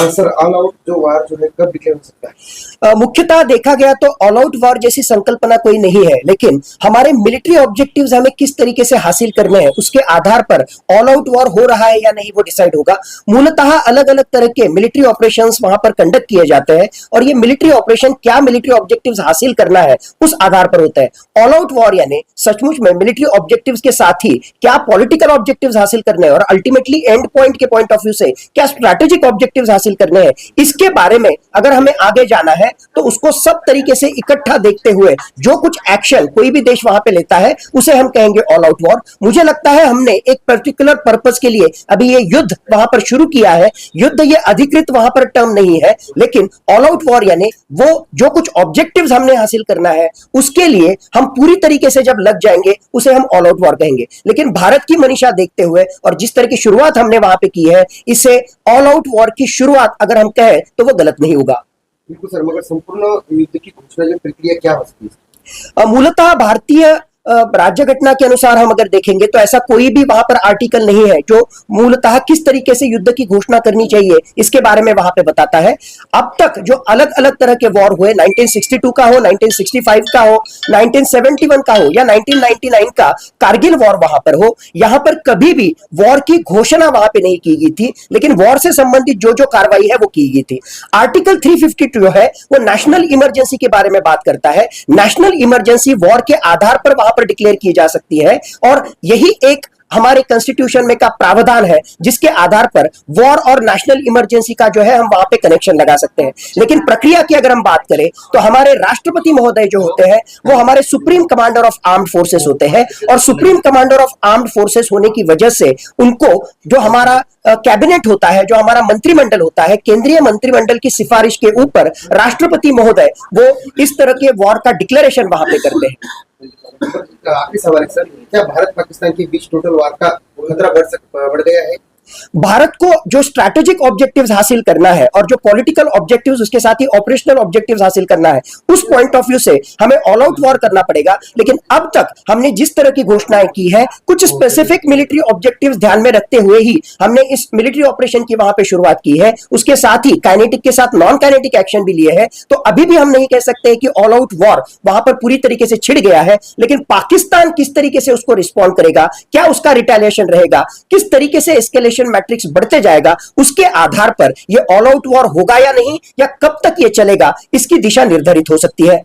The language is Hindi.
सर ऑल आउट जो वार जो है कब डिक्लेयर हो सकता है? मुख्यतः देखा गया तो ऑल आउट वॉर जैसी संकल्पना कोई नहीं है, लेकिन हमारे मिलिट्री ऑब्जेक्टिव्स हमें किस तरीके से हासिल करने हैं उसके आधार पर ऑल आउट वॉर हो रहा है या नहीं वो डिसाइड होगा। मूलतः अलग अलग तरह के मिलिट्री ऑपरेशंस वहां पर कंडक्ट किए जाते हैं और ये मिलिट्री ऑपरेशन क्या मिलिट्री ऑब्जेक्टिव्स हासिल करना है उस आधार पर होता है। ऑल आउट वॉर यानी सचमुच में मिलिट्री ऑब्जेक्टिव्स के साथ ही क्या पॉलिटिकल ऑब्जेक्टिव्स हासिल करने हैं और अल्टीमेटली एंड पॉइंट के पॉइंट ऑफ व्यू से क्या स्ट्रैटेजिक ऑब्जेक्टिव्स हासिल करने हैं, इसके बारे में अगर हमें आगे जाना है तो उसको सब तरीके से इकट्ठा देखते हुए जो कुछ एक्शन कोई भी देश वहां पे लेता है उसे हम कहेंगे ऑल आउट वॉर। मुझे लगता है हमने एक पर्टिकुलर पर्पस के लिए अभी ये युद्ध वहां पर शुरू किया है। युद्ध ये अधिकृत वहां पर टर्म नहीं है, लेकिन ऑल आउट वॉर यानी वो जो कुछ ऑब्जेक्टिव्स हमने हासिल करना है उसके लिए हम पूरी तरीके से जब लग जाएंगे उसे हम ऑल आउट वॉर कहेंगे। लेकिन भारत की मनीषा देखते हुए और जिस तरह की शुरुआत हमने वहां पे की है, इसे ऑल आउट वॉर की शुरुआत अगर हम कहें तो वो गलत नहीं होगा। बिल्कुल सर, मगर संपूर्ण युद्ध की घोषणा जो प्रक्रिया क्या हो सकती है? मूलतः भारतीय राज्य घटना के अनुसार हम अगर देखेंगे तो ऐसा कोई भी वहां पर आर्टिकल नहीं है जो मूलतः किस तरीके से युद्ध की घोषणा करनी चाहिए इसके बारे में वहां पे बताता है। अब तक जो अलग अलग तरह के वॉर हुए, 1962 का हो, 1965 का हो, 1971 का हो या 1999 का कारगिल वॉर वहां पर हो, यहां पर कभी भी वॉर की घोषणा वहां पे नहीं की गई थी, लेकिन वॉर से संबंधित जो जो कार्रवाई है वो की गई थी। आर्टिकल 352 जो है वो नेशनल इमरजेंसी के बारे में बात करता है। नेशनल इमरजेंसी वॉर के आधार पर वहां पर डिक्लेयर की जा सकती है और यही एक हमारे कॉन्स्टिट्यूशन में का प्रावधान है जिसके आधार पर वॉर और नेशनल इमरजेंसी का जो है हम वहां पे कनेक्शन लगा सकते हैं। लेकिन प्रक्रिया की अगर हम बात करें तो हमारे राष्ट्रपति महोदय जो होते हैं वो हमारे supreme commander of armed forces होते हैं और supreme commander of armed forces होने की वजह से उनको जो हमारा कैबिनेट होता है, जो हमारा मंत्रिमंडल होता है, केंद्रीय मंत्रिमंडल की सिफारिश के ऊपर राष्ट्रपति महोदय वो इस तरह के वॉर का डिक्लेरेशन वहां पे करते हैं। आखिरी सवाल है सर, क्या भारत पाकिस्तान के बीच टोटल वार का खतरा बढ़ गया है? भारत को जो स्ट्रैटेजिक ऑब्जेक्टिव्स हासिल करना है और जो पॉलिटिकल ऑब्जेक्टिव्स उसके साथ ही ऑपरेशनल ऑब्जेक्टिव्स हासिल करना है उस पॉइंट ऑफ व्यू से हमें ऑल आउट वॉर करना पड़ेगा। लेकिन अब तक हमने जिस तरह की घोषणाएं की है कुछ स्पेसिफिक मिलिट्री ऑब्जेक्टिव्स ध्यान में रखते हुए ही हमने इस मिलिट्री ऑपरेशन की वहां पे शुरुआत की है। उसके साथ ही काइनेटिक के साथ नॉन काइनेटिक एक्शन भी लिए हैं। तो अभी भी हम नहीं कह सकते कि ऑल आउट वॉर वहां पर पूरी तरीके से छिड़ गया है, लेकिन पाकिस्तान किस तरीके से उसको रिस्पॉन्ड करेगा, क्या उसका रिटेलिएशन रहेगा, किस तरीके से एस्केलेशन मैट्रिक्स बढ़ते जाएगा, उसके आधार पर यह ऑल आउट वॉर होगा या नहीं या कब तक यह चलेगा इसकी दिशा निर्धारित हो सकती है।